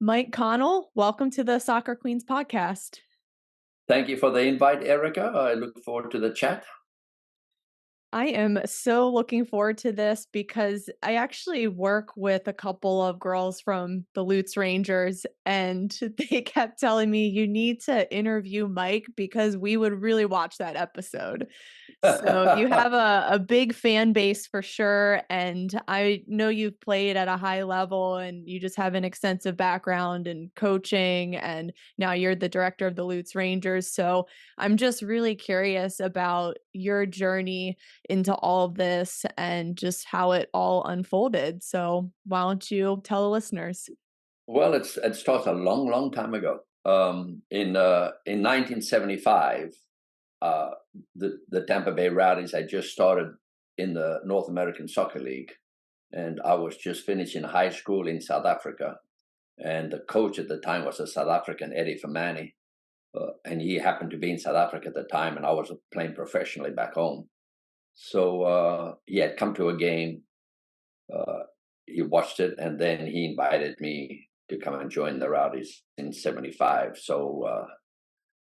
Mike Connell, welcome to the Soccer Queens podcast. Thank you for the invite, Erica. I look forward to the chat. I am so looking forward to this because I actually work with a couple of girls from the Lutz Rangers, and they kept telling me, you need to interview Mike because we would really watch that episode. So you have a big fan base for sure. And I know you've played at a high level and you just have an extensive background in coaching. And now you're the director of the Lutz Rangers. So I'm just really curious about your journey into all of this and just how it all unfolded. So why don't you tell the listeners? Well, it starts a long, long time ago. In 1975, the Tampa Bay Rowdies had just started in the North American Soccer League, and I was just finishing high school in South Africa. And the coach at the time was a South African, Eddie Vermani, and he happened to be in South Africa at the time, and I was playing professionally back home. So he had come to a game. Uh, he watched it, and then he invited me to come and join the Rowdies in '75. So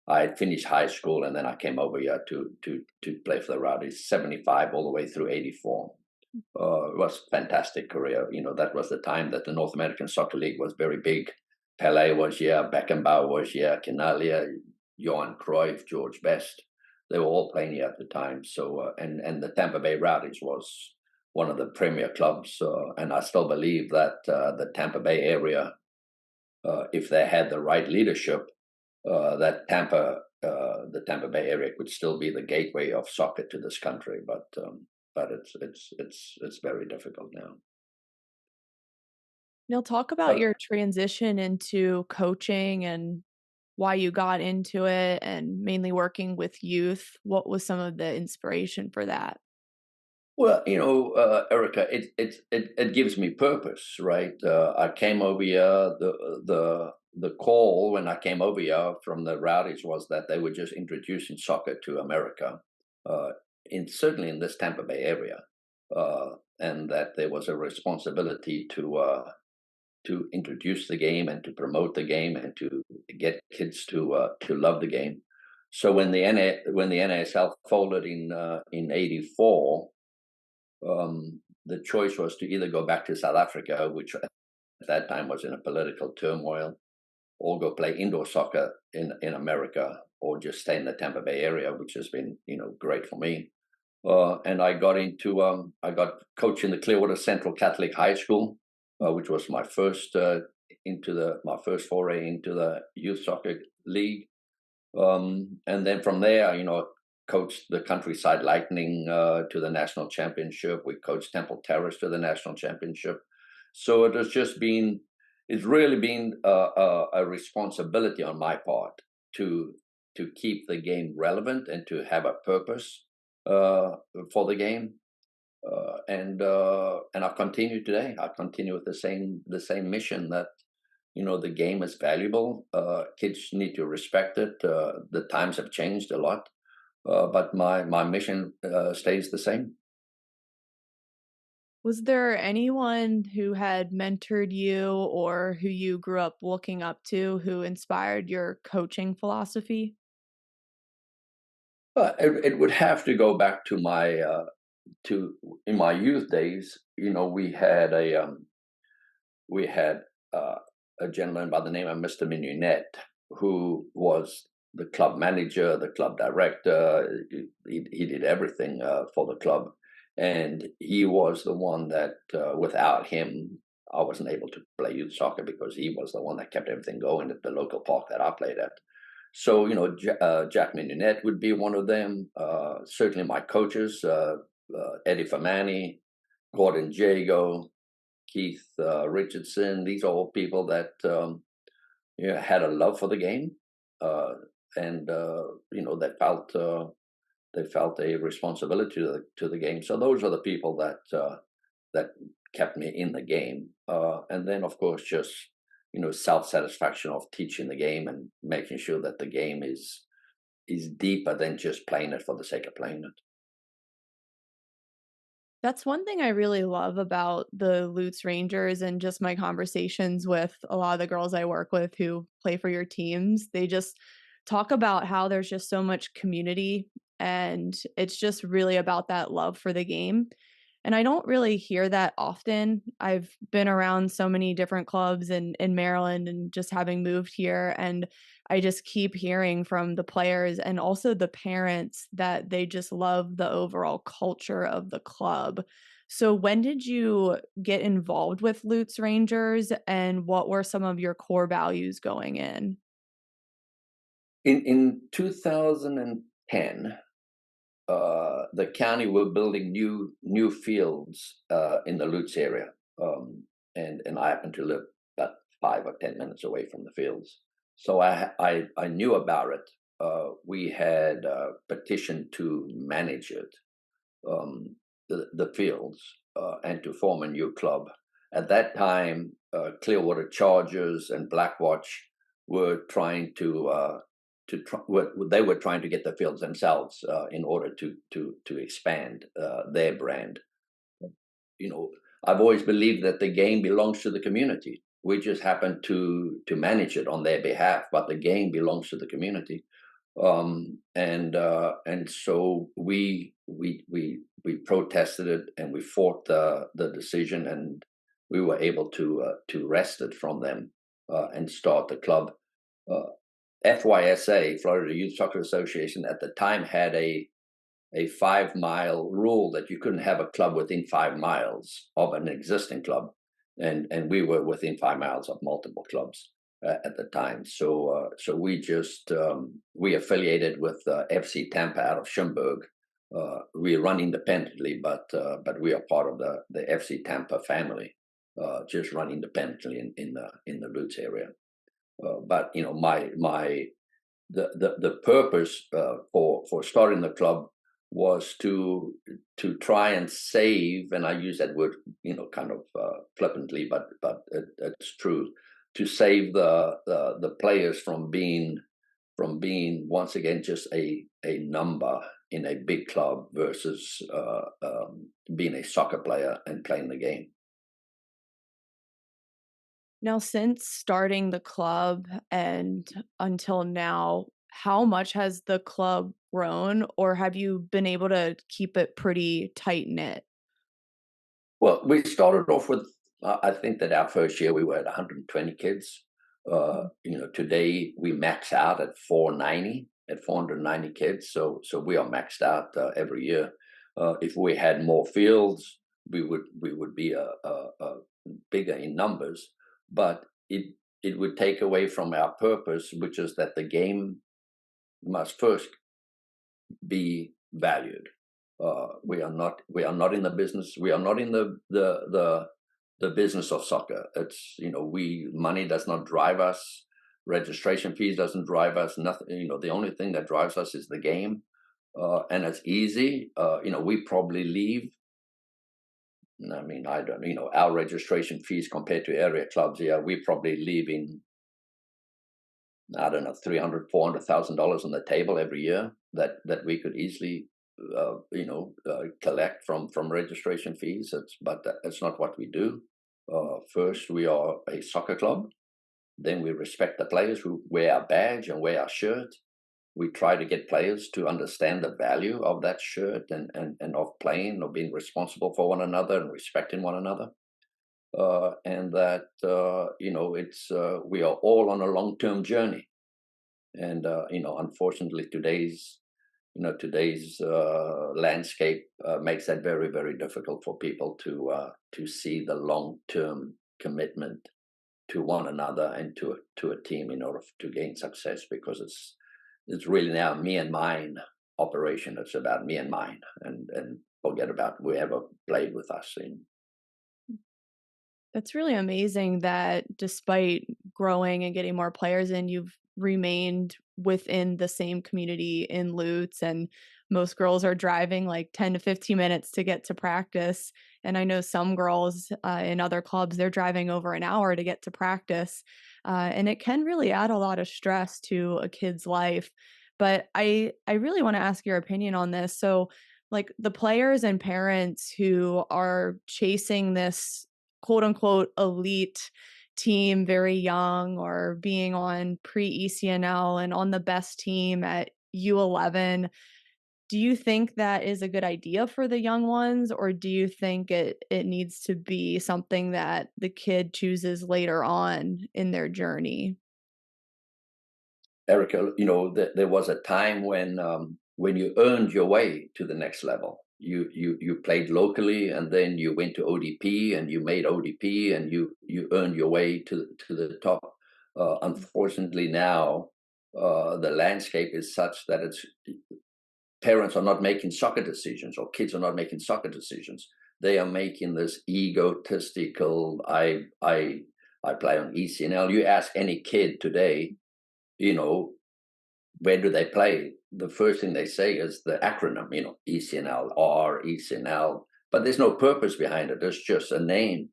I had finished high school, and then I came over here to play for the Rowdies, '75 all the way through '84. It was a fantastic career. You know, that was the time that the North American Soccer League was very big. Pele was here, Beckenbauer was here, Connell, Johan Cruyff, George Best. They were all playing here at the time. So, and the Tampa Bay Rowdies was one of the premier clubs. And I still believe that the Tampa Bay area, if they had the right leadership, the Tampa Bay area could still be the gateway of soccer to this country. But it's very difficult now. Now, talk about Uh, your transition into coaching and why you got into it and mainly working with youth. What was some of the inspiration for that? Well, Erica, it gives me purpose, right? I came over here. The call when I came over here from the Rowdies was that they were just introducing soccer to America, certainly in this Tampa Bay area, and that there was a responsibility to introduce the game and to promote the game and to get kids to love the game. So when the NASL folded in '84. The choice was to either go back to South Africa, which at that time was in a political turmoil, or go play indoor soccer in America, or just stay in the Tampa Bay area, which has been great for me. And I got coached in the Clearwater Central Catholic High School, which was my first my first foray into the youth soccer league. And then from there, coached the Countryside Lightning to the national championship. We coached Temple Terrace to the national championship. So it's really been a responsibility on my part to keep the game relevant and to have a purpose for the game. And I continue today. I continue with the same mission that the game is valuable. Kids need to respect it. The times have changed a lot, but my mission stays the same. Was there anyone who had mentored you or who you grew up looking up to who inspired your coaching philosophy? It would have to go back to my to in my youth days. We had a gentleman by the name of Mr. Mignonette, who was the club manager, the club director. He did everything for the club. And he was the one that, without him, I wasn't able to play youth soccer because he was the one that kept everything going at the local park that I played at. So, Jack Mignonette would be one of them. Certainly my coaches, Eddie Famani, Gordon Jago, Keith Richardson. These are all people that had a love for the game, and they felt a responsibility to the game. So those are the people that kept me in the game. And then, of course, just self-satisfaction of teaching the game and making sure that the game is deeper than just playing it for the sake of playing it. That's one thing I really love about the Lutz Rangers and just my conversations with a lot of the girls I work with who play for your teams. They just talk about how there's just so much community and it's just really about that love for the game. And I don't really hear that often. I've been around so many different clubs in Maryland and just having moved here, and I just keep hearing from the players and also the parents that they just love the overall culture of the club. So when did you get involved with Lutz Rangers, and what were some of your core values going in? In 2010, the county were building new fields in the Lutz area, and I happen to live about 5 or 10 minutes away from the fields, so I knew about it. We had petitioned to manage it, the fields, and to form a new club. At that time, Clearwater Chargers and Blackwatch were trying they were trying to get the fields themselves in order to expand their brand. You know, I've always believed that the game belongs to the community. We just happen to manage it on their behalf, but the game belongs to the community. And so we protested it, and we fought the decision, and we were able to wrest it from them and start the club. Uh, FYSA, Florida Youth Soccer Association, at the time had a 5 mile rule that you couldn't have a club within 5 miles of an existing club, and we were within 5 miles of multiple clubs at the time. So we affiliated with FC Tampa out of Schönberg. We run independently, but we are part of the FC Tampa family. Just run independently in the Lutz area. But the purpose for starting the club was to try and save, and I use that word kind of flippantly, but it's true, to save the players from being once again just a number in a big club versus being a soccer player and playing the game. Now, since starting the club and until now, how much has the club grown, or have you been able to keep it pretty tight knit? Well, we started off with, I think that our first year we were at 120 kids. Today we max out at 490 kids. So we are maxed out every year. If we had more fields, we would be bigger in numbers, but it would take away from our purpose, which is that the game must first be valued. We are not in the business. We are not in the business of soccer. It's we money does not drive us. Registration fees doesn't drive us. Nothing. The only thing that drives us is the game, and it's easy. We probably leave. I mean, I don't. Our registration fees compared to area clubs here, we probably leave in, I don't know, 300, $400,000 on the table every year that we could easily collect from registration fees. But that's not what we do. First, we are a soccer club. Then we respect the players who wear our badge and wear our shirt. We try to get players to understand the value of that shirt and of playing or being responsible for one another and respecting one another. And that it's we are all on a long-term journey. And unfortunately, today's landscape makes that very, very difficult for people to see the long-term commitment to one another and to a team in order to gain success, because it's really now me and mine operation. It's about me and mine, and forget about whoever played with us. That's really amazing that despite growing and getting more players in, you've remained within the same community in Lutz. And most girls are driving like 10 to 15 minutes to get to practice. And I know some girls in other clubs, they're driving over an hour to get to practice. And it can really add a lot of stress to a kid's life. But I really want to ask your opinion on this. So, like the players and parents who are chasing this quote unquote elite team very young or being on pre ECNL and on the best team at U11, do you think that is a good idea for the young ones, or do you think it needs to be something that the kid chooses later on in their journey? Erica, there was a time when you earned your way to the next level. You played locally, and then you went to ODP, and you made ODP, and you earned your way to the top. Unfortunately, now the landscape is such that it's parents are not making soccer decisions, or kids are not making soccer decisions. They are making this egotistical. I play on ECNL. You ask any kid today, you know, where do they play? The first thing they say is the acronym, ECNL, R, ECNL, but there's no purpose behind it. There's just a name.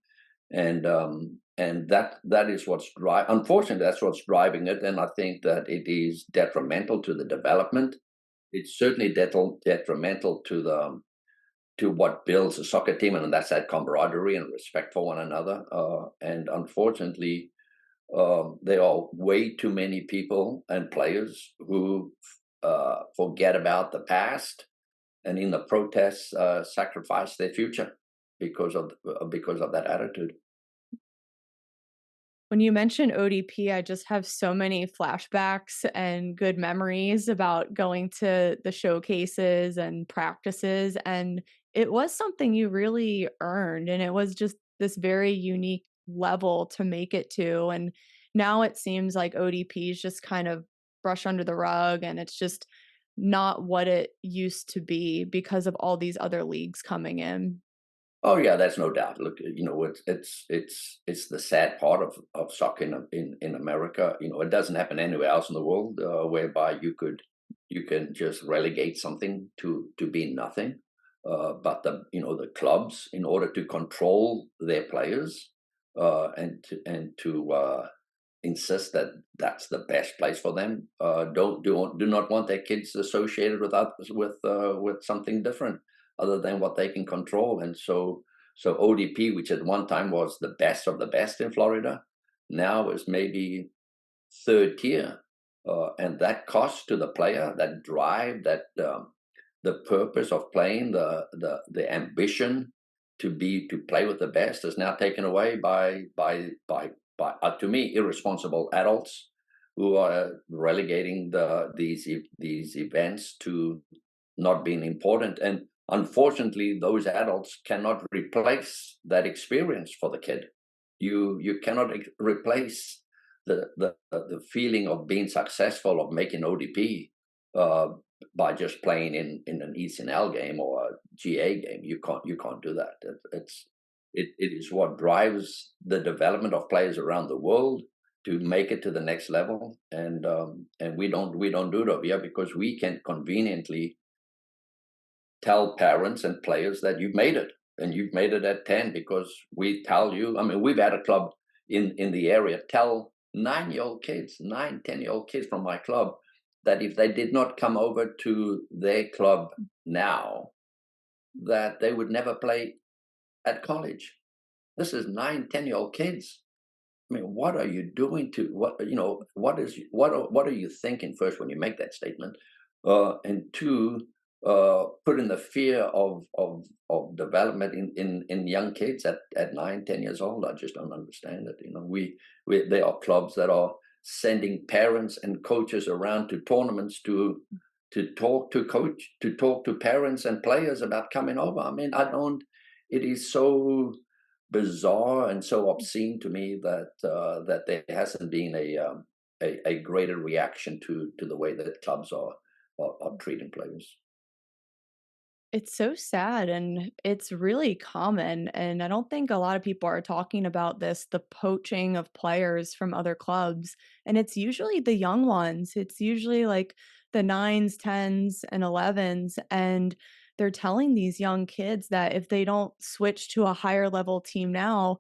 And that is what's unfortunately, that's what's driving it. And I think that it is detrimental to the development. It's certainly detrimental to what builds a soccer team, and that's that camaraderie and respect for one another. And unfortunately, there are way too many people and players who forget about the past, and in the protests sacrifice their future because of that attitude. When you mention ODP, I just have so many flashbacks and good memories about going to the showcases and practices, and it was something you really earned, and it was just this very unique level to make it to, and now it seems like ODP is just kind of brush under the rug, and it's just not what it used to be because of all these other leagues coming in. Oh yeah, that's no doubt. Look, it's the sad part of soccer in America. It doesn't happen anywhere else in the world, whereby you can just relegate something to be nothing. But the clubs, in order to control their players, and to insist that that's the best place for them, do not want their kids associated with something different other than what they can control. And so ODP, which at one time was the best of the best in Florida, now is maybe third tier. And that cost to the player, that drive, that the purpose of playing, the ambition to play with the best, is now taken away by to me, irresponsible adults who are relegating these events to not being important. And unfortunately, those adults cannot replace that experience for the kid. You cannot replace the feeling of being successful, of making ODP, by just playing in an ECNL game or a GA game. You can't do that. It is what drives the development of players around the world to make it to the next level. And we don't do it over here because we can conveniently tell parents and players that you've made it, and you've made it at 10, because we tell you. I mean, we've had a club in the area tell 9-year-old kids, 9, 10-year-old kids from my club, that if they did not come over to their club now, that they would never play at college. This is 9, 10-year-old kids. I mean, what are you doing to what are you thinking first when you make that statement? And two, put in the fear of development in young kids at 9, 10 years old. I just don't understand it. There are clubs that are sending parents and coaches around to tournaments to talk to parents and players about coming over. I mean, I don't. It is so bizarre and so obscene to me that there hasn't been a greater reaction to the way that clubs are treating players. It's so sad and it's really common. And I don't think a lot of people are talking about this, the poaching of players from other clubs. And it's usually the young ones. It's usually like the nines, tens, and 11s. And they're telling these young kids that if they don't switch to a higher level team now,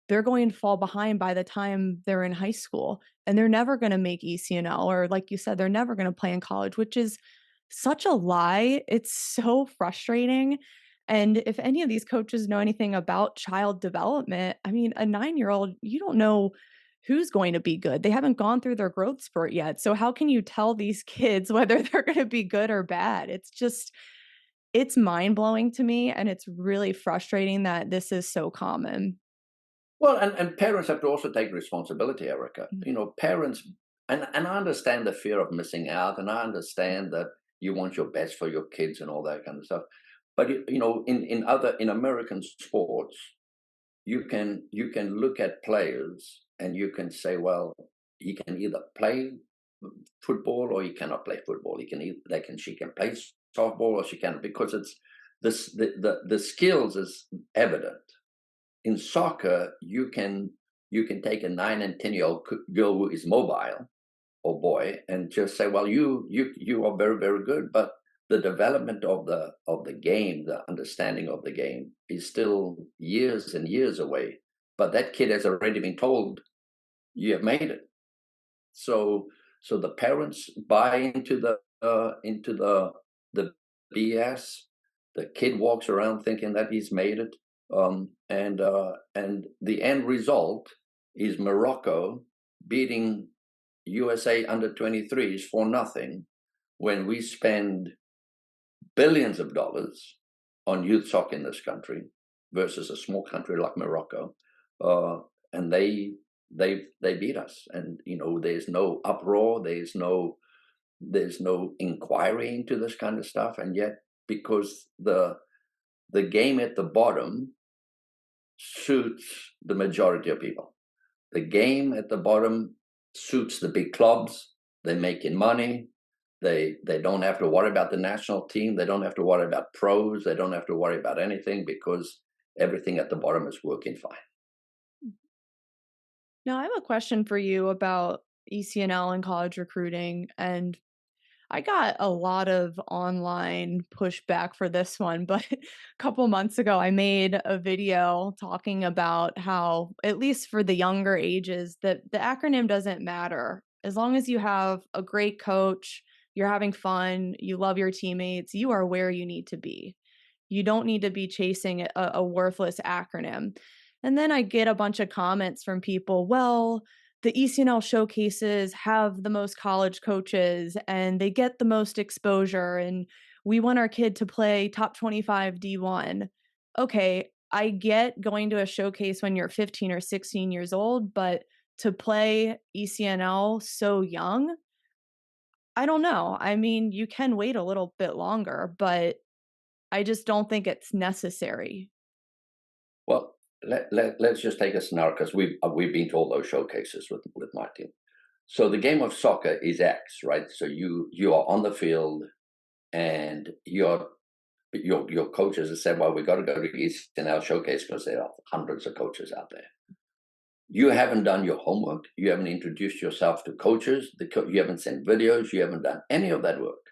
they're going to fall behind by the time they're in high school. And they're never going to make ECNL, or like you said, they're never going to play in college, which is such a lie. It's so frustrating. And if any of these coaches know anything about child development, I mean, a 9-year-old, you don't know who's going to be good. They haven't gone through their growth spurt yet. So how can you tell these kids whether they're going to be good or bad? It's mind-blowing to me, and it's really frustrating that this is so common. Well, and parents have to also take responsibility, Erica. Mm. Parents, and I understand the fear of missing out, and I understand that you want your best for your kids and all that kind of stuff. But in American sports, you can look at players and you can say, well, he can either play football or he cannot play football. He can either she can play softball or she can, because it's this the skills is evident. In soccer, you can take a 9 and 10-year-old girl who is mobile or boy and just say, well, you are very, very good, but the development of the game, the understanding of the game, is still years and years away. But that kid has already been told, you have made it. So the parents buy into the BS. The kid walks around thinking that he's made it, and the end result is Morocco beating USA under 23s for nothing, when we spend billions of dollars on youth soccer in this country versus a small country like Morocco, and they beat us. And there's no uproar, there's no inquiry into this kind of stuff, and yet, because the game at the bottom suits the majority of people. The game at the bottom suits the big clubs. They're making money. They don't have to worry about the national team. They don't have to worry about pros. They don't have to worry about anything, because everything at the bottom is working fine. Now, I have a question for you about ECNL and college recruiting, and I got a lot of online pushback for this one, but a couple months ago, I made a video talking about how, at least for the younger ages, that the acronym doesn't matter. As long as you have a great coach, you're having fun, you love your teammates, you are where you need to be. You don't need to be chasing a worthless acronym. And then I get a bunch of comments from people, well, the ECNL showcases have the most college coaches and they get the most exposure, and we want our kid to play top 25 D1. Okay, I get going to a showcase when you're 15 or 16 years old, but to play ECNL so young, I don't know. I mean, you can wait a little bit longer, but I just don't think it's necessary. Well, let's just take a scenario, because we've been to all those showcases with my team. So the game of soccer is X, right? So you are on the field, and your coaches have said, well, we got to go to the ECNL showcase because there are hundreds of coaches out there. You haven't done your homework. You haven't introduced yourself to coaches. You haven't sent videos. You haven't done any of that work.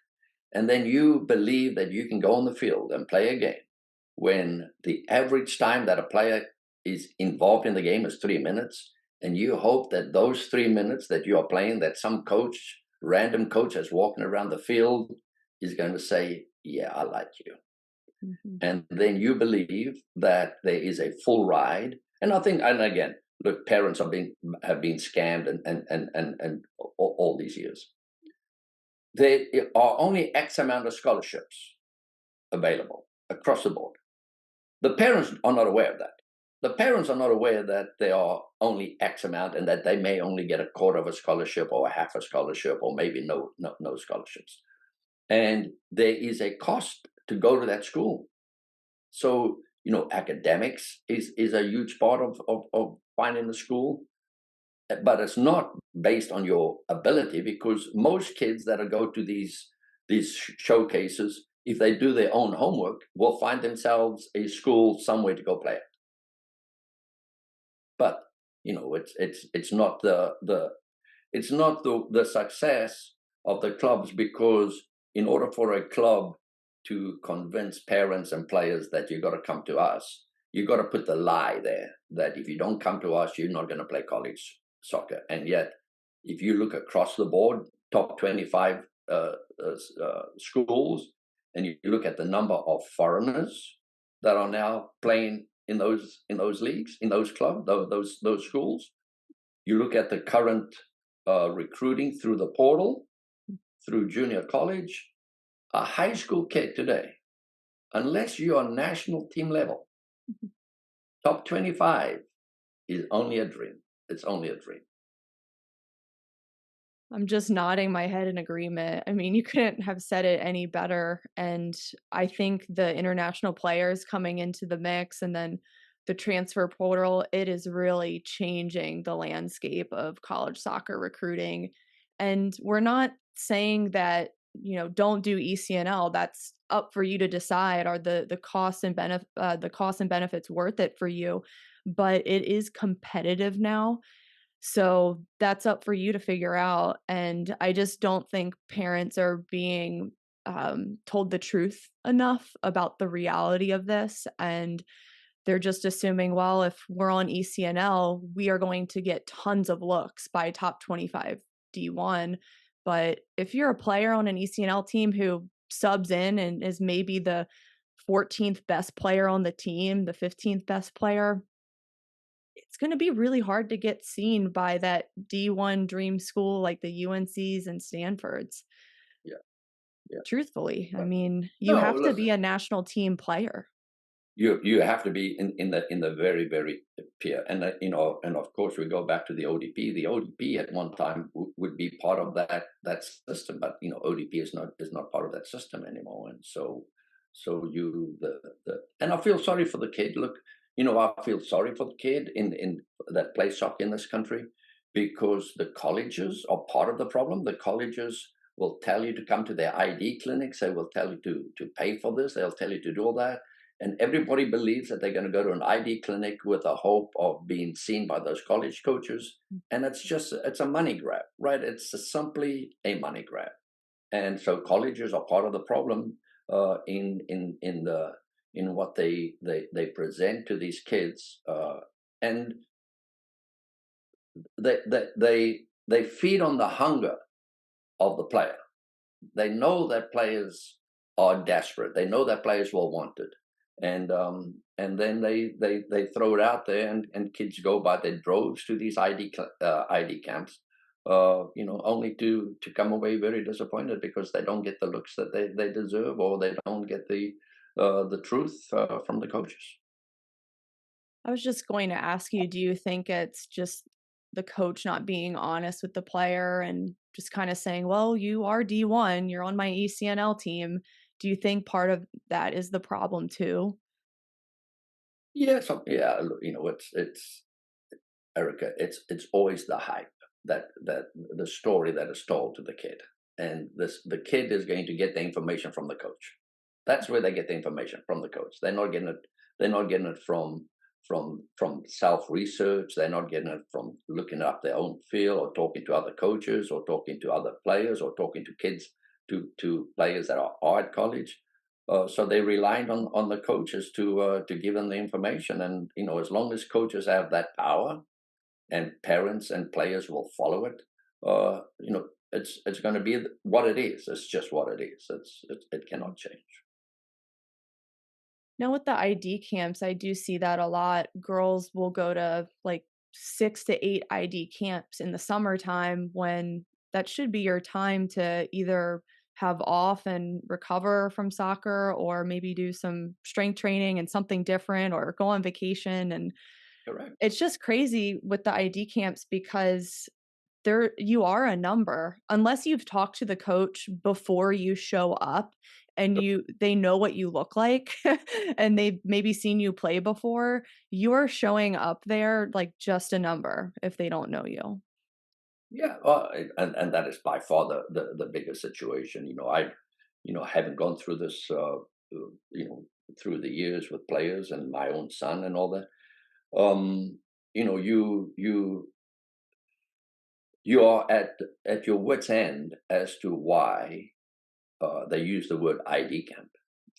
And then you believe that you can go on the field and play a game when the average time that a player is involved in the game is 3 minutes. And you hope that those 3 minutes that you are playing, that some coach, random coach that's walking around the field, is going to say, yeah, I like you. Mhm. And then you believe that there is a full ride. And I think, and again, look, parents have been scammed and all these years. There are only X amount of scholarships available across the board. The parents are not aware of that. The parents are not aware that there are only X amount, and that they may only get a quarter of a scholarship or a half a scholarship, or maybe no scholarships. And there is a cost to go to that school. So, academics is a huge part of finding a school, but it's not based on your ability, because most kids that go to these showcases, if they do their own homework, will find themselves a school somewhere to go play it. But it's not the success of the clubs, because in order for a club to convince parents and players that you got to come to us, you got to put the lie there that if you don't come to us, you're not going to play college soccer. And yet, if you look across the board, top 25 schools, and you look at the number of foreigners that are now playing in those leagues, in those clubs, those schools. You look at the current recruiting through the portal, through junior college. A high school kid today, unless you are national team level, top 25 is only a dream. It's only a dream. I'm just nodding my head in agreement. I mean, you couldn't have said it any better. And I think the international players coming into the mix and then the transfer portal, it is really changing the landscape of college soccer recruiting. And we're not saying that, don't do ECNL. That's up for you to decide. Are the costs and benefits worth it for you? But it is competitive now, so that's up for you to figure out. And I just don't think parents are being told the truth enough about the reality of this. And they're just assuming, well, if we're on ECNL, we are going to get tons of looks by top 25 D1. But if you're a player on an ECNL team who subs in and is maybe the 14th best player on the team, the 15th best player, it's going to be really hard to get seen by that D1 dream school like the UNCs and Stanfords. Yeah, yeah. Truthfully, I But mean, you no, have to listen, be a national team player. you have to be in the very very peer, and and of course we go back to the ODP. The ODP at one time would be part of that system, but ODP is not part of that system anymore, and so you the and I feel sorry for the kid. Look, I feel sorry for the kid in that plays soccer in this country, because the colleges are part of the problem. The colleges will tell you to come to their ID clinics. They will tell you to pay for this. They'll tell you to do all that, and everybody believes that they're going to go to an ID clinic with a hope of being seen by those college coaches. And it's a money grab, right? It's simply a money grab. And so colleges are part of the problem in what they present to these kids, and they feed on the hunger of the player. They know that players are desperate. They know that players will want it, and then they throw it out there, and kids go by their droves to these ID camps, only to come away very disappointed because they don't get the looks that they deserve, or they don't get the truth from the coaches. I was just going to ask you, do you think it's just the coach not being honest with the player and just kind of saying, well, you are D1, you're on my ECNL team. Do you think part of that is the problem too? Yeah, yeah, it's Erica. It's always the hype, that the story that is told to the kid, and the kid is going to get the information from the coach. That's where they get the information, from the coach. They're not getting it. They're not getting it from self research. They're not getting it from looking up their own field, or talking to other coaches, or talking to other players, or talking to kids, to players that are at college. So they relied on the coaches to give them the information, and as long as coaches have that power, and parents and players will follow it, it's going to be what it is. It's just what it is. It cannot change. Now with the ID camps, I do see that a lot. Girls will go to like 6 to 8 ID camps in the summertime when that should be your time to either have off and recover from soccer, or maybe do some strength training and something different, or go on vacation. And Correct. it's just crazy with the ID camps because there you are a number. Unless you've talked to the coach before you show up and they know what you look like and they've maybe seen you play before, you're showing up there like just a number if they don't know you. Yeah, and that is by far the biggest situation. Having gone through this, through the years with players and my own son and all that. You are at your wits' end as to why they use the word ID camp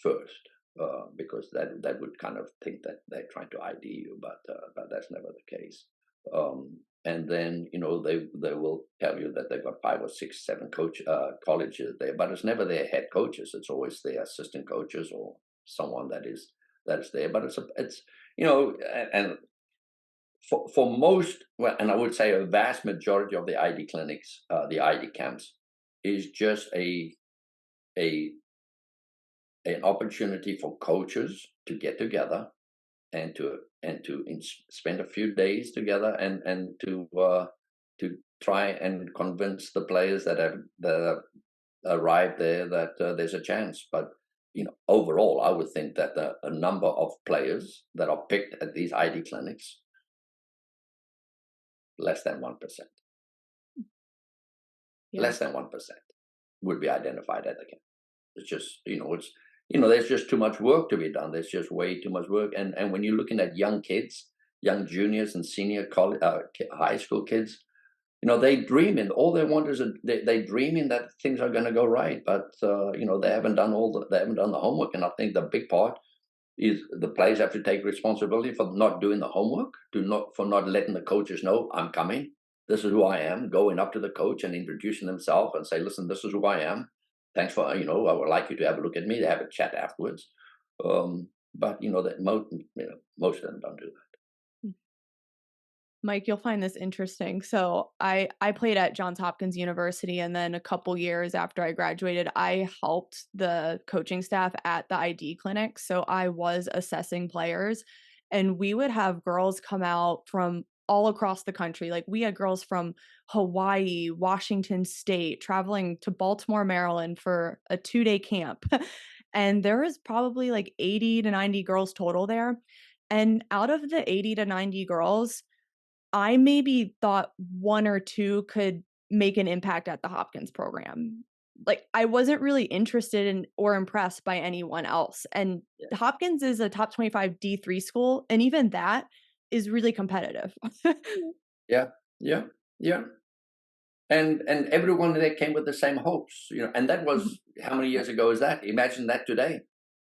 first, because that would kind of think that they're trying to ID you, but that's never the case. and then they will tell you that they've got 5 or 6, 7 colleges there, but it's never their head coaches. It's always their assistant coaches or someone that is there. But it's and for most, well, and I would say a vast majority of the ID clinics, the ID camps, is just a an opportunity for coaches to get together and spend a few days together and to try and convince the players that have arrived there that there's a chance. But overall, I would think that a number of players that are picked at these ID clinics, less than 1%, Yeah. less than 1% would be identified at the camp. It's just there's just too much work to be done. There's just way too much work. And when you're looking at young kids, young juniors and senior college, high school kids, they dream and all they want is they dreaming that things are going to go right, but they haven't done the homework. And I think the big part is the players have to take responsibility for not doing the homework, for not letting the coaches know, I'm coming. This is who I am. Going up to the coach and introducing themselves and say, listen, this is who I am. Thanks for, I would like you to have a look at me. They have a chat afterwards. But that most of them don't do that. Mike, you'll find this interesting. So I played at Johns Hopkins University, and then a couple years after I graduated, I helped the coaching staff at the ID clinic. So I was assessing players, and we would have girls come out from all across the country. Like we had girls from Hawaii, Washington State, traveling to Baltimore, Maryland for a 2-day camp. And there was probably like 80 to 90 girls total there. And out of the 80 to 90 girls, I maybe thought 1 or 2 could make an impact at the Hopkins program. Like, I wasn't really interested in or impressed by anyone else, and Yeah, Hopkins is a top 25 D3 school, and even that is really competitive. yeah, yeah, yeah. And everyone there came with the same hopes, and that was how many years ago is that? Imagine that today.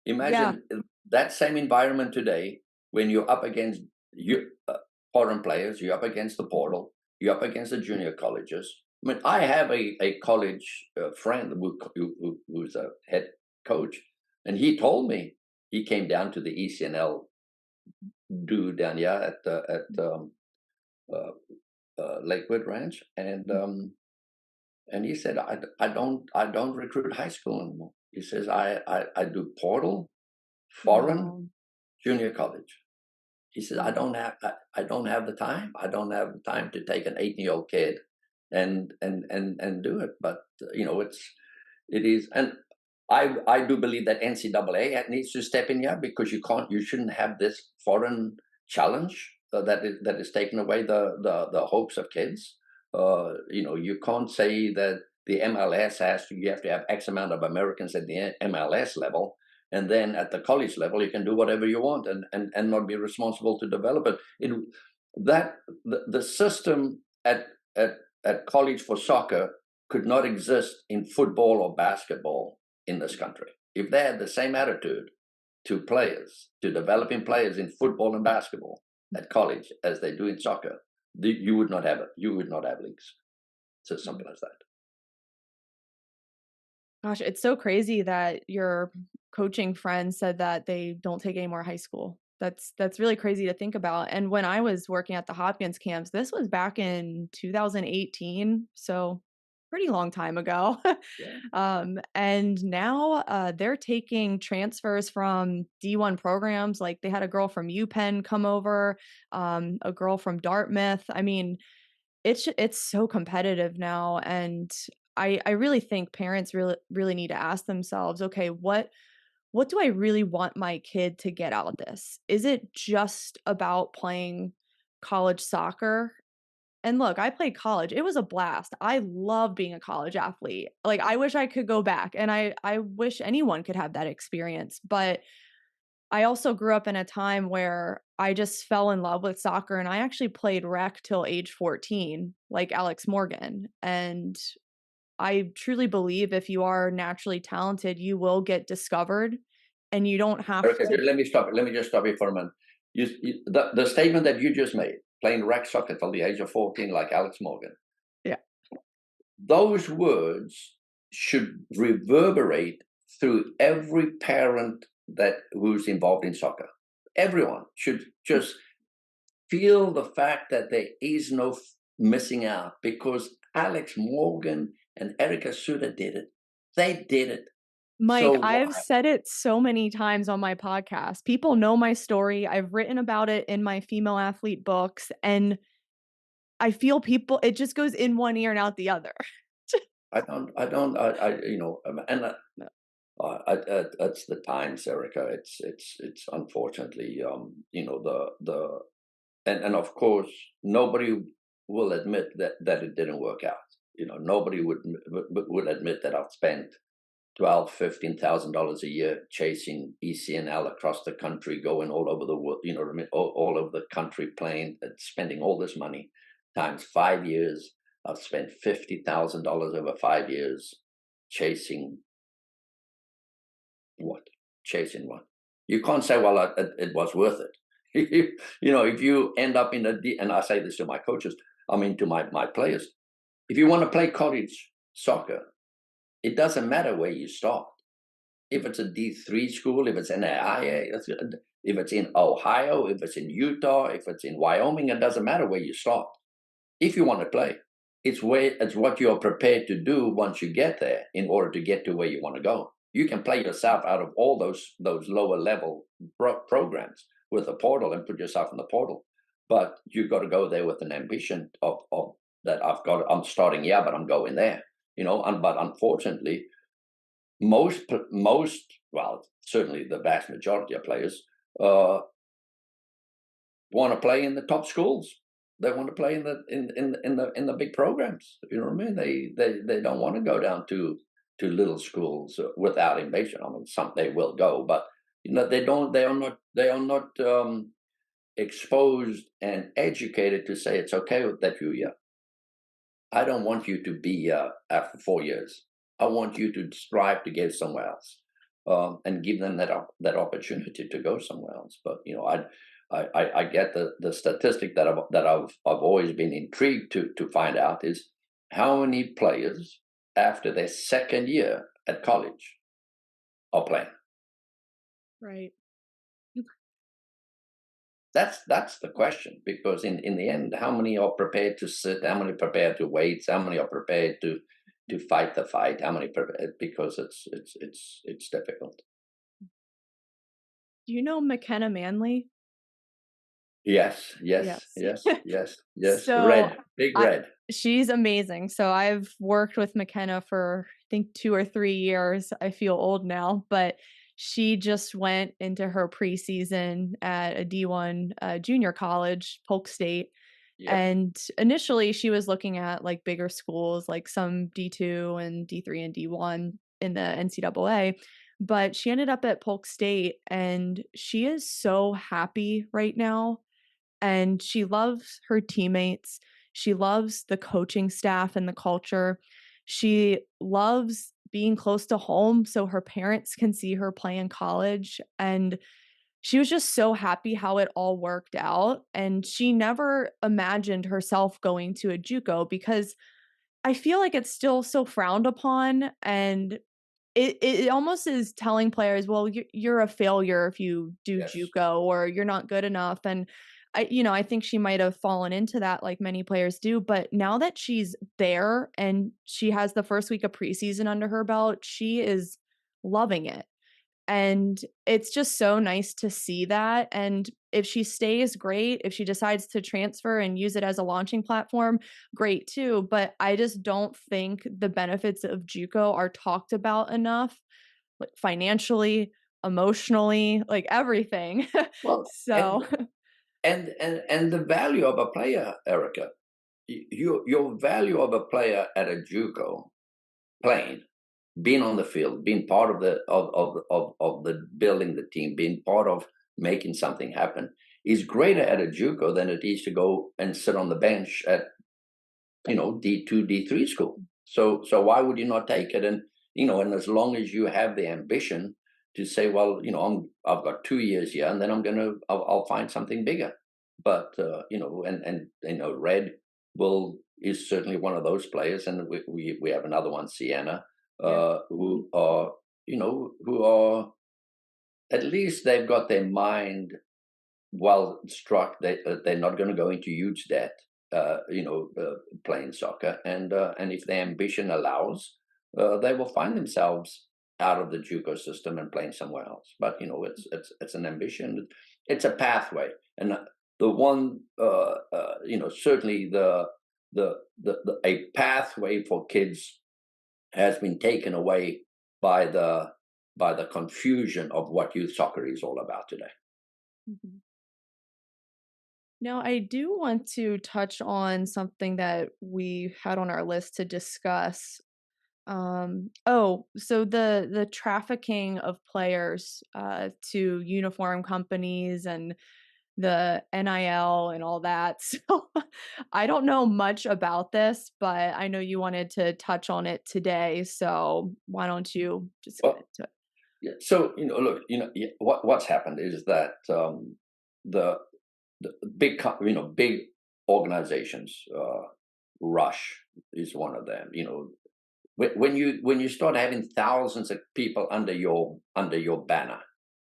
Yeah. Imagine that same environment today when you're up against foreign players, you're up against the portal, you're up against the junior colleges. I mean, I have a college friend who's a head coach, and he told me he came down to the ECNL dude down here at uh, Lakewood Ranch, and he said, I don't recruit high school anymore. He says, I do portal, foreign, Wow. junior college. He says, I Wow. don't have I don't have the time. I don't have the time to take an 18-year-old kid and do it. But it is, and I do believe that NCAA needs to step in here, because you shouldn't have this foreign challenge that is taking away the hopes of kids. You can't say that the MLS you have to have X amount of Americans at the MLS level, and then at the college level you can do whatever you want and not be responsible to develop it. The system at college for soccer could not exist in football or basketball in this country. If they had the same attitude to players, to developing players in football and basketball at college as they do in soccer, you would not have it. You would not have leagues. It's as simple as that. Gosh, it's so crazy that your coaching friend said that they don't take any more high school. That's really crazy to think about. And when I was working at the Hopkins camps, this was back in 2018, so pretty long time ago. Yeah. And now they're taking transfers from D1 programs. Like they had a girl from UPenn come over, a girl from Dartmouth. I mean, it's so competitive now, and I really think parents really need to ask themselves, okay, what do I really want my kid to get out of this? Is it just about playing college soccer? And look, I played college. It was a blast. I love being a college athlete. Like I wish I could go back, and I wish anyone could have that experience, but I also grew up in a time where I just fell in love with soccer, and I actually played rec till age 14, like Alex Morgan. And I truly believe if you are naturally talented, you will get discovered, and you don't have Okay, to. let me stop. Let me just stop you for a minute. The statement that you just made, playing rec soccer till the age of 14, like Alex Morgan. Yeah. Those words should reverberate through every parent who's involved in soccer. Everyone should just feel the fact that there is no missing out, because Alex Morgan and Erica Suda did it. They did it. Mike, So I've why? said it so many times on my podcast. People know my story. I've written about it in my female athlete books, and I feel people, it just goes in one ear and out the other. And No. it's the times, Erica. It's unfortunately, and of course, nobody will admit that it didn't work out. Nobody would admit that I've spent $12,000-15,000 a year chasing ECNL across the country, going all over the world. You know what I mean? All over the country, playing, spending all this money times 5 years. I've spent $50,000 over 5 years chasing what? Chasing what? You can't say, well, it was worth it. If you end up and I say this to my coaches, to my players, if you want to play college soccer, it doesn't matter where you start. If it's a D3 school, if it's in IA, if it's in Ohio, if it's in Utah, if it's in Wyoming, it doesn't matter where you start. If you want to play, it's what you're prepared to do once you get there in order to get to where you want to go. You can play yourself out of all those lower level programs with a portal and put yourself in the portal, but you've got to go there with an ambition of that I'm starting here, but I'm going there. But unfortunately, most, well, certainly the vast majority of players want to play in the top schools. They want to play in the big programs. You know what I mean? They don't want to go down to little schools without ambition. Some they will go, but they don't. They are not exposed and educated to say it's okay that you're here. I don't want you to be here after 4 years. I want you to strive to get somewhere else, and give them that opportunity to go somewhere else. But I get the statistic that I've always been intrigued to find out is how many players after their second year at college are playing. Right. That's the question, because in the end, how many are prepared to sit? How many are prepared to wait? How many are prepared to fight the fight? How many because it's difficult. Do you know McKenna Manley? Yes, yes, Yes. yes, yes, yes. So Red, big I red. she's amazing. So I've worked with McKenna for I think 2 or 3 years. I feel old now, but she just went into her preseason at a D1 junior college, Polk State. Yep. And initially she was looking at like bigger schools, like some D2 and D3 and D1 in the NCAA. But she ended up at Polk State and she is so happy right now, and she loves her teammates. She loves the coaching staff and the culture. She loves being close to home so her parents can see her play in college. And she was just so happy how it all worked out. And she never imagined herself going to a JUCO because I feel like it's still so frowned upon, and it almost is telling players, well, you're a failure if you do Yes. JUCO, or you're not good enough. And I think she might have fallen into that like many players do. But now that she's there and she has the first week of preseason under her belt, she is loving it. And it's just so nice to see that. And if she stays, great. If she decides to transfer and use it as a launching platform, great too. But I just don't think the benefits of JUCO are talked about enough, like financially, emotionally, like everything. Well, So and the value of a player, Erica, your value of a player at a JUCO playing, being on the field, being part of the building the team, being part of making something happen, is greater at a JUCO than it is to go and sit on the bench at D2, D3 school. So why would you not take it? And as long as you have the ambition to say, well, I've got 2 years here, and then I'll find something bigger. but and Red will is certainly one of those players, and we have another one, Sienna, Yeah. who are who are at least they've got their mind well struck. They're not going to go into huge debt, playing soccer, and if their ambition allows, they will find themselves out of the JUCO system and playing somewhere else. But it's an ambition. It's a pathway, and the one certainly a pathway for kids has been taken away by the confusion of what youth soccer is all about today. Mhm. Now, I do want to touch on something that we had on our list to discuss. So the trafficking of players to uniform companies and the NIL and all that. So I don't know much about this, but I know you wanted to touch on it today. So why don't you just get Well, into it? yeah. So look, what's happened is that the big organizations, Rush is one of them. When you start having thousands of people under your banner,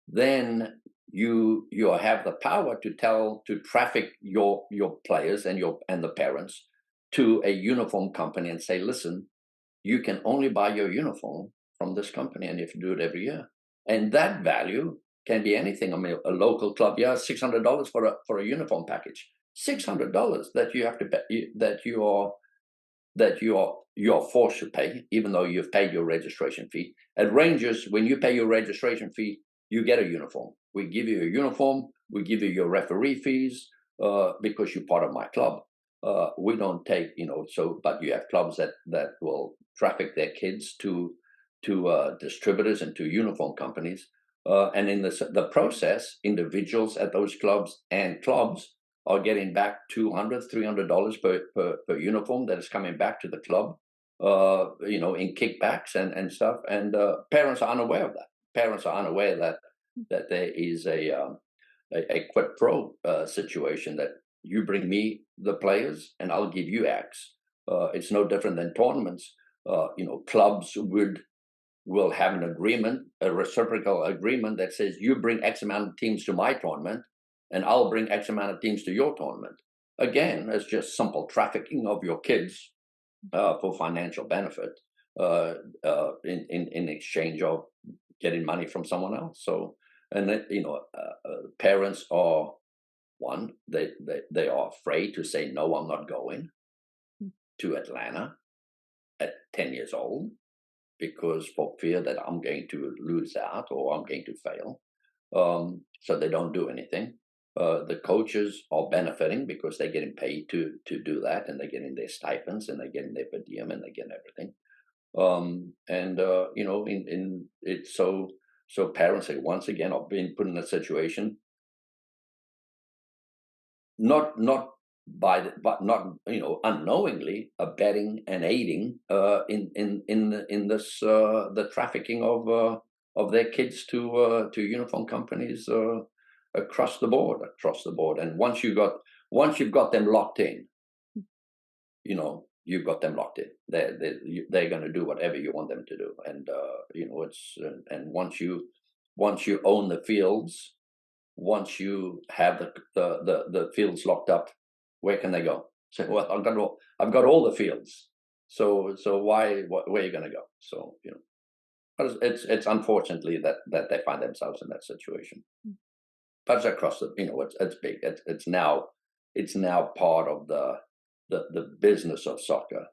then you have the power to traffic your players and the parents to a uniform company and say, listen, you can only buy your uniform from this company, and you have to do it every year. And that value can be anything. I mean, a local club, yeah, $600 for a uniform package. $600 that you have to pay, that you're forced to pay, even though you've paid your registration fee. At Rangers, when you pay your registration fee, you get a uniform. We give you a uniform. We give you your referee fees because you're part of my club. We don't take, but you have clubs that will traffic their kids to distributors and to uniform companies. And in the process, individuals at those clubs and clubs are getting back $200, $300 per uniform that is coming back to the club, in kickbacks and stuff. And parents are unaware of that. Parents are unaware that there is a quid pro situation, that you bring me the players and I'll give you X. It's no different than tournaments. Clubs will have an agreement, a reciprocal agreement that says you bring X amount of teams to my tournament and I'll bring X amount of teams to your tournament. Again, it's just simple trafficking of your kids for financial benefit in exchange of getting money from someone else. So, and parents are they are afraid to say no. I'm not going to Atlanta at 10 years old because for fear that I'm going to lose out or I'm going to fail. So they don't do anything. The coaches are benefiting because they're getting paid to do that, and they're getting their stipends, and they're getting their per diem, and they're getting everything. In it's so parents are once again are being put in a situation, not but not unknowingly abetting and aiding in this the trafficking of their kids to uniform companies across the board. And once you've got them locked in, you've got them locked in. They're going to do whatever you want them to do. And it's and once you own the fields, once you have the fields locked up, where can they go? Say, well, I've got all the fields. So where are you going to go? So but it's unfortunately that they find themselves in that situation. But it's across it's big. It's now part of the business of soccer.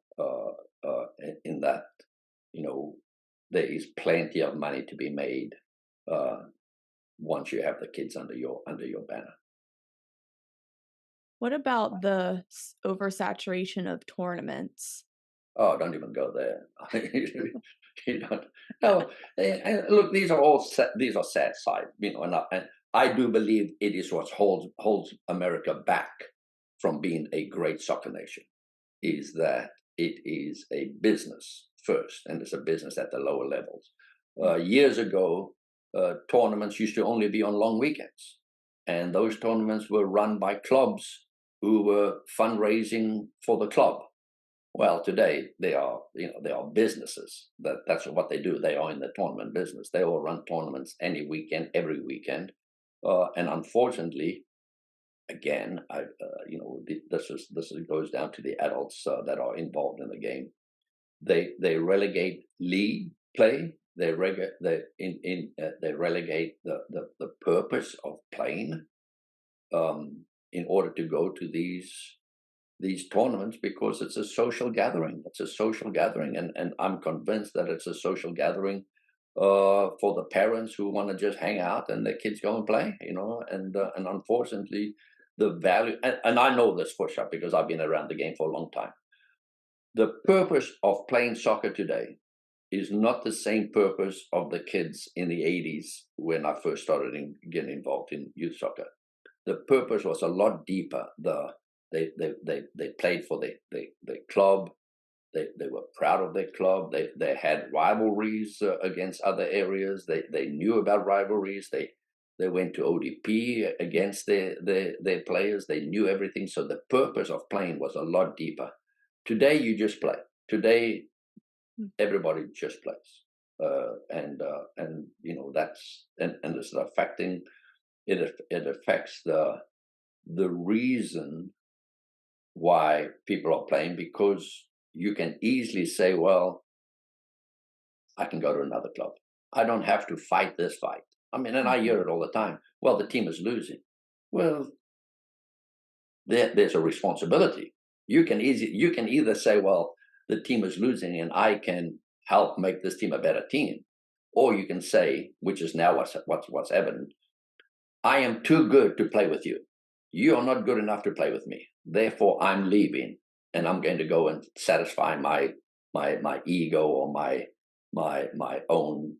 In that there is plenty of money to be made once you have the kids under your banner. What about the oversaturation of tournaments? Oh, don't even go there. You don't. No, look, these are sad side, and I do believe it is what holds America back from being a great soccer nation, is that it is a business first, and it's a business at the lower levels. Years ago, tournaments used to only be on long weekends, and those tournaments were run by clubs who were fundraising for the club. Well, today they are businesses. That's what they do. They are in the tournament business. They all run tournaments any weekend, every weekend, and unfortunately, again, this goes down to the adults that are involved in the game. They relegate league play. They relegate the purpose of playing in order to go to these tournaments because it's a social gathering. It's a social gathering, and I'm convinced that it's a social gathering for the parents who want to just hang out and their kids go and play. And unfortunately, the value and I know this for sure because I've been around the game for a long time. The purpose of playing soccer today is not the same purpose of the kids in the 80s when I first started getting involved in youth soccer. The purpose was a lot deeper. They played for the club. They were proud of their club. They had rivalries against other areas. They knew about rivalries. They went to ODP against their players. They knew everything. So the purpose of playing was a lot deeper. Today you just play. Today everybody just plays, and that's and it's affecting. It affects the reason why people are playing because you can easily say, well, I can go to another club. I don't have to fight this fight. I mean, and I hear it all the time. Well, the team is losing. Well, there's a responsibility. You can either say, well, the team is losing and I can help make this team a better team, or you can say, which is now what's evident, I am too good to play with you. You are not good enough to play with me. Therefore, I'm leaving, and I'm going to go and satisfy my ego or my own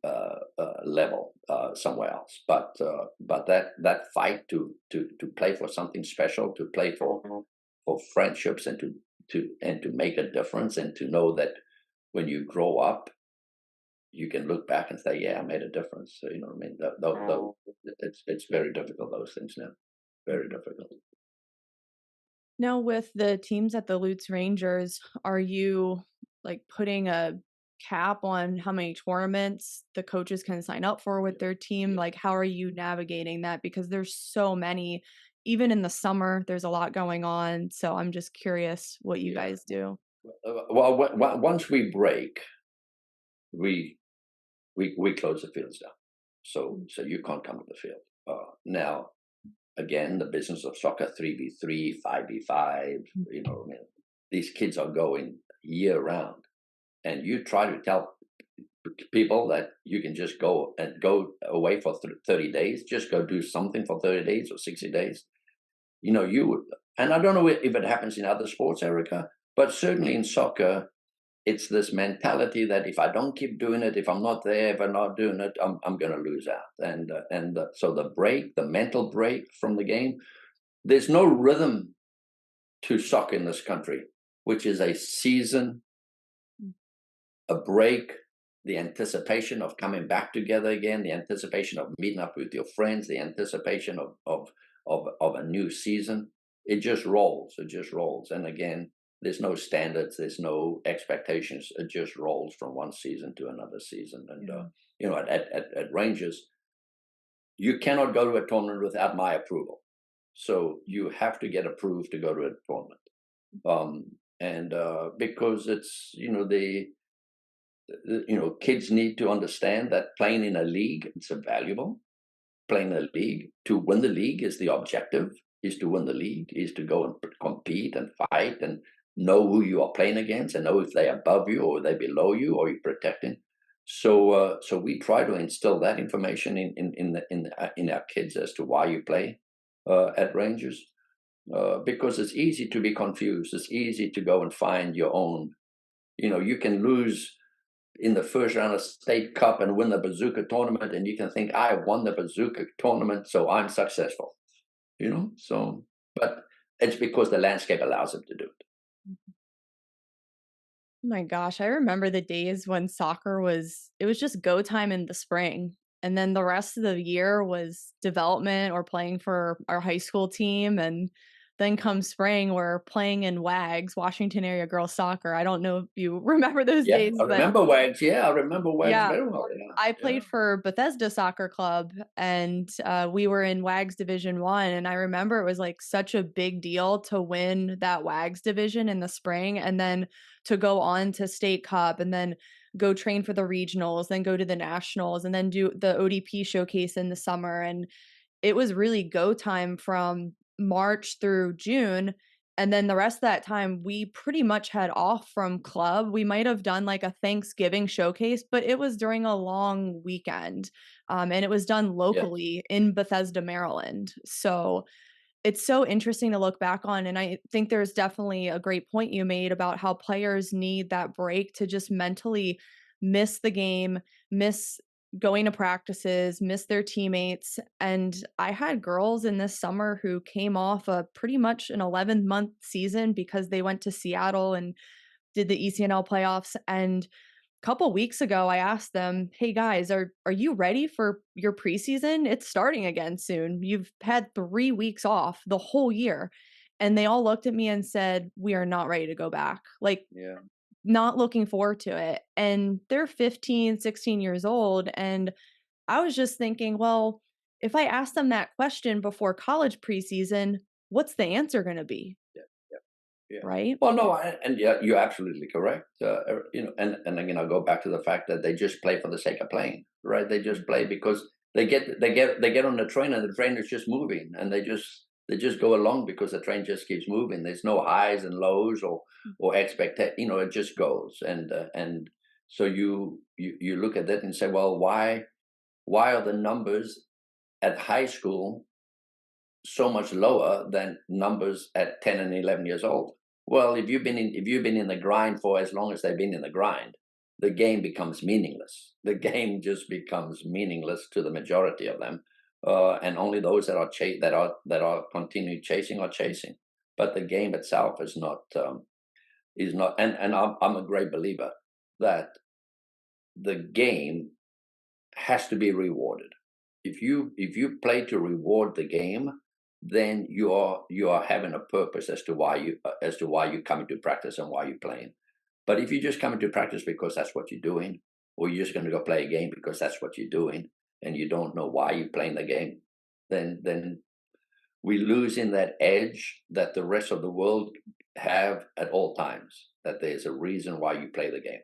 level somewhere else. But that fight to play for something special, to play for friendships, and to make a difference, and to know that when you grow up, you can look back and say, "Yeah, I made a difference." So, you know what I mean? It's very difficult. Those things now, very difficult. Now, with the teams at the Lutz Rangers, are you like putting a cap on how many tournaments the coaches can sign up for with their team? Yeah. Like, how are you navigating that? Because there's so many, even in the summer, there's a lot going on. So I'm just curious what you Yeah. guys do. Well, once we break, we we close the fields down. So you can't come to the field. Now, again, the business of soccer, 3v3, 5v5. I mean, these kids are going year round, and you try to tell people that you can just go away for 30 days, just go do something for 30 days or 60 days. You would, and I don't know if it happens in other sports, Erica, but certainly in soccer, it's this mentality that if I don't keep doing it, if I'm not there, if I'm not doing it, I'm going to lose out. And so the mental break from the game, there's no rhythm to soccer in this country, which is a season, a break, the anticipation of coming back together again, the anticipation of meeting up with your friends, the anticipation of a new season. It just rolls. It just rolls. And again, there's no standards, there's no expectations. It just rolls from one season to another season. And at Rangers, you cannot go to a tournament without my approval. So you have to get approved to go to a tournament. And because it's kids need to understand that playing in a league, it's valuable. Playing a league, to win the league is the objective, is to win the league, is to go and compete and fight and know who you are playing against and know if they're above you or they're below you or you're protecting. So we try to instill that information in our kids as to why you play at Rangers, because it's easy to be confused. It's easy to go and find your own. You can lose in the first round of state cup and win the bazooka tournament, and you can think, I won the bazooka tournament, so I'm successful. So but it's because the landscape allows them to do it. Oh my gosh, I remember the days when soccer was it was just go time in the spring. And then the rest of the year was development or playing for our high school team. And then come spring, we're playing in WAGs, Washington Area Girls Soccer. I don't know if you remember those Yeah, days, I but remember Wags. Yeah, I remember Wags yeah, very well. Yeah, I yeah, played for Bethesda Soccer Club, and we were in WAGs Division 1, and I remember it was, like, such a big deal to win that WAGs division in the spring, and then to go on to state cup, and then go train for the regionals, then go to the nationals, and then do the ODP showcase in the summer, and it was really go time from March through June, and then the rest of that time, we pretty much had off from club. We might have done, like, a Thanksgiving showcase, but it was during a long weekend, and it was done yeah, locally in Bethesda, Maryland. So, it's so interesting to look back on, and I think there's definitely a great point you made about how players need that break to just mentally miss the game, miss going to practices, miss their teammates, and I had girls in this summer who came off a pretty much an 11-month season because they went to Seattle and did the ECNL playoffs, and couple weeks ago, I asked them, "Hey guys, are you ready for your preseason? It's starting again soon. You've had 3 weeks off the whole year." And they all looked at me and said, "We are not ready to go back." Like, yeah. not looking forward to it. And they're 15, 16 years old, and I was just thinking, well, if I ask them that question before college preseason, what's the answer gonna be, Yeah, yeah, yeah. right? Well, no, and yeah, you're absolutely correct. And again, I'll go back to the fact that they just play for the sake of playing, right? They just play because they get on the train and the train is just moving, and they just go along because the train just keeps moving. There's no highs and lows or expect. It just goes, and so you look at that and say, well, why are the numbers at high school so much lower than numbers at 10 and 11 years old? Well, if you've been in the grind for as long as they've been in the grind, the game becomes meaningless. The game just becomes meaningless to the majority of them, and only those that are continuing chasing are chasing. But the game itself is not. And I'm a great believer that the game has to be rewarded. If you play to reward the game, then you are having a purpose as to why you come into practice and why you're playing. But if you just come into practice because that's what you're doing, or you're just going to go play a game because that's what you're doing, and you don't know why you're playing the game, then we lose in that edge that the rest of the world have at all times. That there's a reason why you play the game.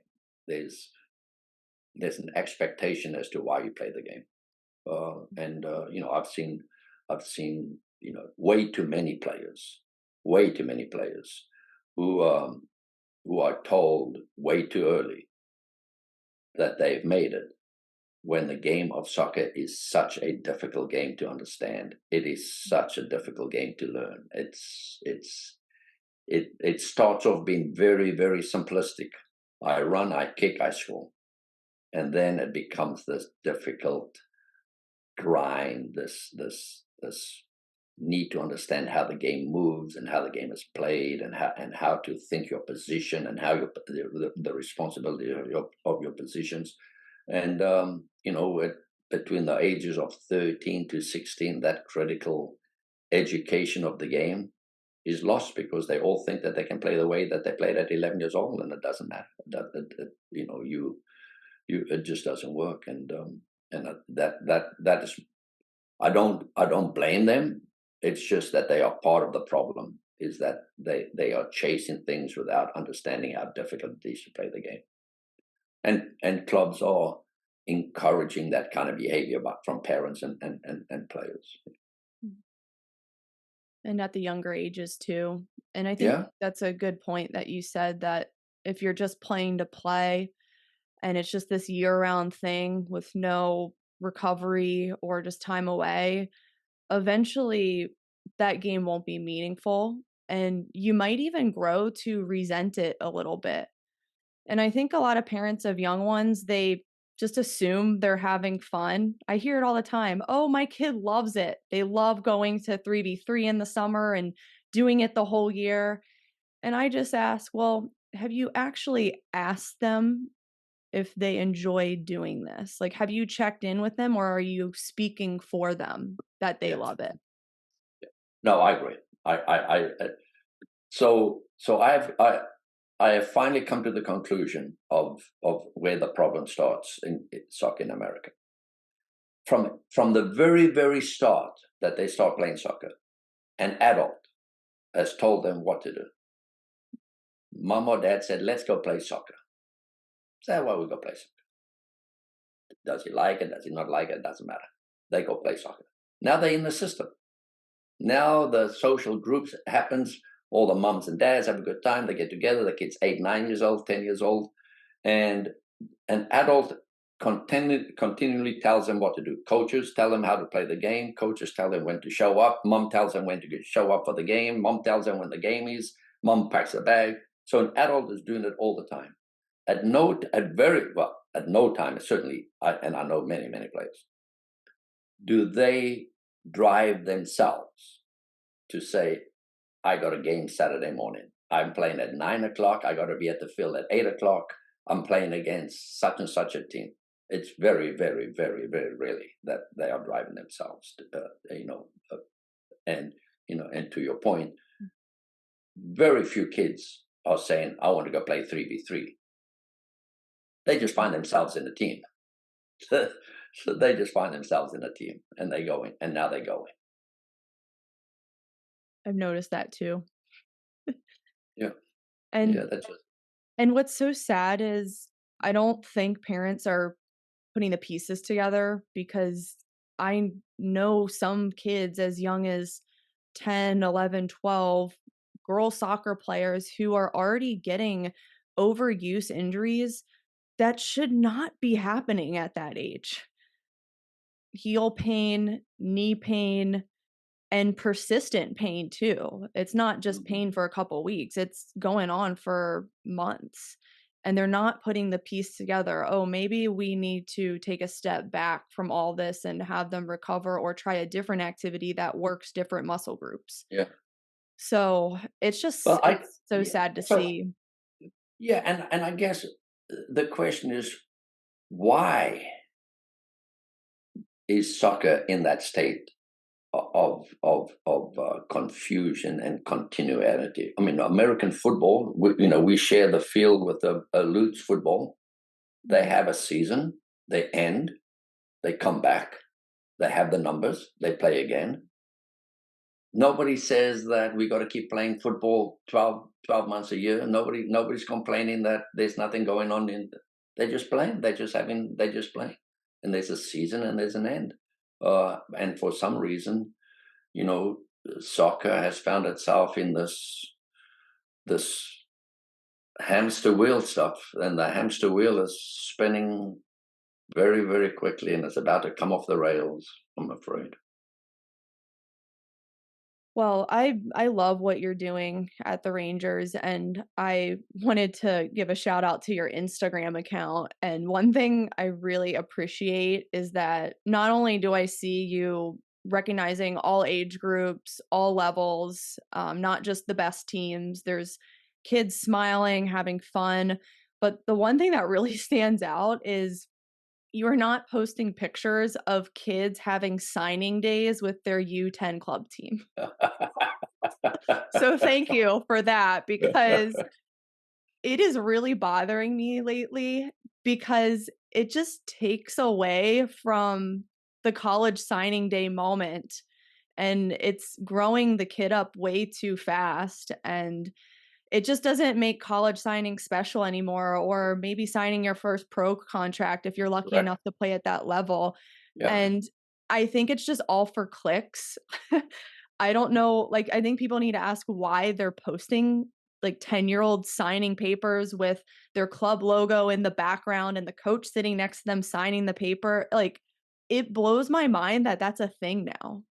There's an expectation as to why you play the game. And I've seen way too many players who are told way too early that they've made it, when the game of soccer is such a difficult game to understand. It is such a difficult game to learn. It starts off being very, very simplistic. I run, I kick, I score, and then it becomes this difficult grind, this need to understand how the game moves and how the game is played, and how to think your position, and how the responsibility of your positions. And between the ages of 13 to 16, that critical education of the game is lost because they all think that they can play the way that they played at 11 years old, and it doesn't matter. It just doesn't work. And that is, I don't blame them. It's just that they are part of the problem, is that they are chasing things without understanding how difficult it is to play the game. And clubs are encouraging that kind of behavior from parents and players. And at the younger ages too. And I think Yeah, that's a good point that you said, that if you're just playing to play and it's just this year-round thing with no recovery or just time away, eventually that game won't be meaningful, and you might even grow to resent it a little bit. And I think a lot of parents of young ones, they just assume they're having fun. I hear it all the time. "Oh, my kid loves it. They love going to 3v3 in the summer and doing it the whole year." And I just ask, "Well, have you actually asked them if they enjoy doing this? Like, have you checked in with them, or are you speaking for them that they Yes. love it? No, I agree. So I have finally come to the conclusion of where the problem starts in soccer in America. From the very start that they start playing soccer, an adult has told them what to do. Mom or dad said, "Let's go play soccer." Say, "Well, we go play soccer." Does he like it? Does he not like it? Doesn't matter. They go play soccer. Now they're in the system. Now the social groups happens. All the moms and dads have a good time. They get together. The kid's 8, 9 years old, 10 years old, and an adult continually tells them what to do. Coaches tell them how to play the game. Coaches tell them when to show up. Mom tells them when to show up for the game. Mom tells them when the game is. Mom packs the bag. So an adult is doing it all the time. At no time, certainly, and I know many players, do they drive themselves to say, "I got a game Saturday morning. I'm playing at 9 o'clock. I got to be at the field at 8 o'clock. I'm playing against such and such a team." It's very rarely that they are driving themselves. And and to your point, very few kids are saying, "I want to go play 3v3." They just find themselves in a team. So they just find themselves in a team, and they go in, and now they go in. I've noticed that too. Yeah, yeah, And that's just what's so sad is I don't think parents are putting the pieces together, because I know some kids as young as 10, 11, 12, girl soccer players who are already getting overuse injuries that should not be happening at that age. Heel pain, knee pain, and persistent pain too. It's not just mhm. pain for a couple weeks, it's going on for months. And they're not putting the piece together. Oh, maybe we need to take a step back from all this and have them recover, or try a different activity that works different muscle groups. Yeah. So, Well, it's so yeah. sad to So see. yeah, and I guess the question is, why is soccer in that state of confusion and continuity? I mean, American football, we share the field with a Lutz football. They Mhm. have a season, they end, they come back, they have the numbers, they play again. Nobody says that we got to keep playing football 12 months a year. Nobody's complaining that there's nothing going on. They're just playing. They're just playing. And there's a season and there's an end. And for some reason, you know, soccer has found itself in this hamster wheel stuff, and the hamster wheel is spinning very quickly, and it's about to come off the rails, I'm afraid. Well, I love what you're doing at the Rangers, and I wanted to give a shout out to your Instagram account. And one thing I really appreciate is that not only do I see you recognizing all age groups, all levels, not just the best teams. There's kids smiling, having fun. But the one thing that really stands out is you are not posting pictures of kids having signing days with their U10 club team. So thank you for that, because it is really bothering me lately, because it just takes away from the college signing day moment, and it's growing the kid up way too fast, and it just doesn't make college signing special anymore, or maybe signing your first pro contract if you're lucky Correct. enough to play at that level. Yeah. And I think it's just all for clicks. I don't know, like, I think people need to ask why they're posting, like, 10-year-olds signing papers with their club logo in the background and the coach sitting next to them signing the paper. Like, it blows my mind that that's a thing now.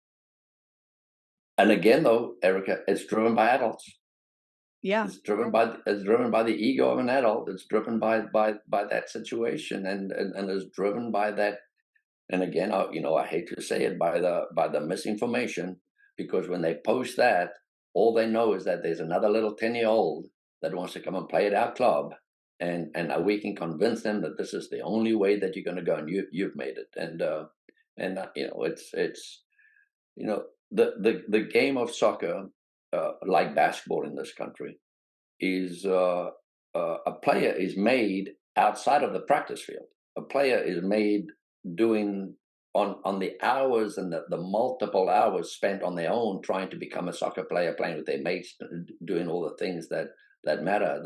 And again, though, Erica, it's driven by adults. Yeah. It's driven by the ego of an adult. It's driven by that situation, and is driven by that. And again, I hate to say it, by the misinformation, because when they post that, all they know is that there's another little 10-year-old that wants to come and play at our club, and we can convince them that this is the only way that you're going to go, and you've made it. It's the game of soccer, like basketball in this country, is a player is made outside of the practice field. A player is made doing on the hours and the multiple hours spent on their own trying to become a soccer player, playing with their mates, doing all the things that matter.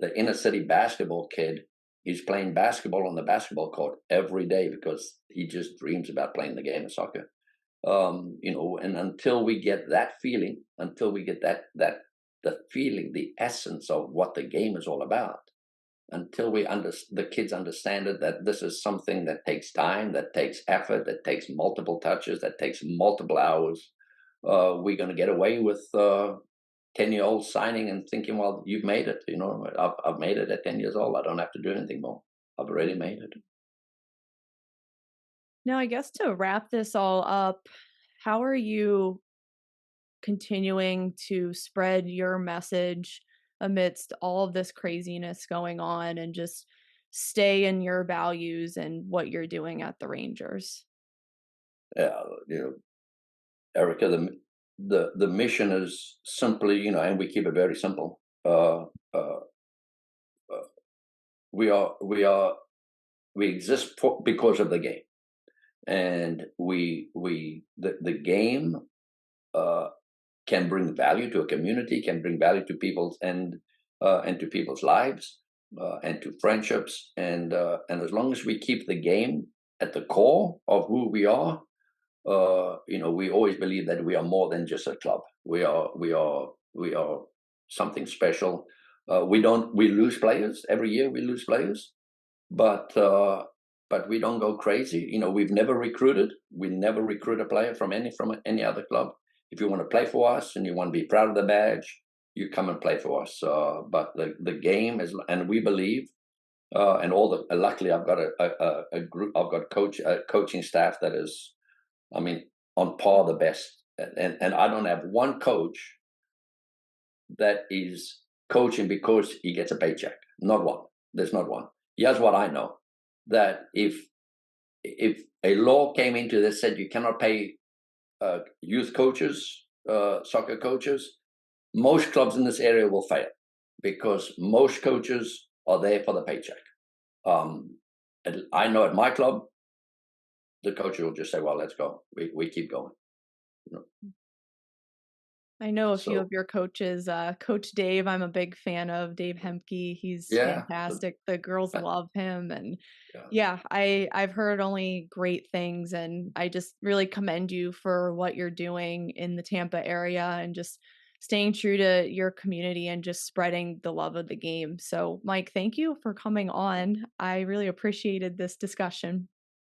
The inner city basketball kid is playing basketball on the basketball court every day because he just dreams about playing the game of soccer. And until we get that feeling, until we get that the feeling, the essence of what the game is all about, until the kids understand it, that this is something that takes time, that takes effort, that takes multiple touches, that takes multiple hours, we're going to get away with 10-year-olds signing and thinking, well, you've made it. I've made it at 10 years old. I don't have to do anything more. I've already made it. Now, I guess to wrap this all up, how are you continuing to spread your message amidst all of this craziness going on and just stay in your values and what you're doing at the Rangers? Yeah, Erica, the mission is simply, and we keep it very simple. We are we exist because of the game, and the game uh, can bring value to a community, can bring value to people's and to people's lives, and to friendships, and as long as we keep the game at the core of who we are, we always believe that we are more than just a club. We are something special. We lose players every year. We lose players, but we don't go crazy. We've never recruited. We never recruit a player from any other club. If you want to play for us and you want to be proud of the badge, you come and play for us. But the game is, and we believe, and luckily I've got a group. I've got coaching staff that is, I mean, on par the best. And I don't have one coach that is coaching because he gets a paycheck. Not one. There's not one. Here's what I know: that if a law came into this said you cannot pay youth coaches, soccer coaches, most clubs in this area will fail because most coaches are there for the paycheck. And I know at my club, the coach will just say, "Well, let's go. We keep going." You know? I know a few So of your coaches, Coach Dave, I'm a big fan of Dave Hemke. He's yeah, fantastic. The girls uh, love him. And yeah, yeah, I've heard only great things. And I just really commend you for what you're doing in the Tampa area and just staying true to your community and just spreading the love of the game. So, Mike, thank you for coming on. I really appreciated this discussion.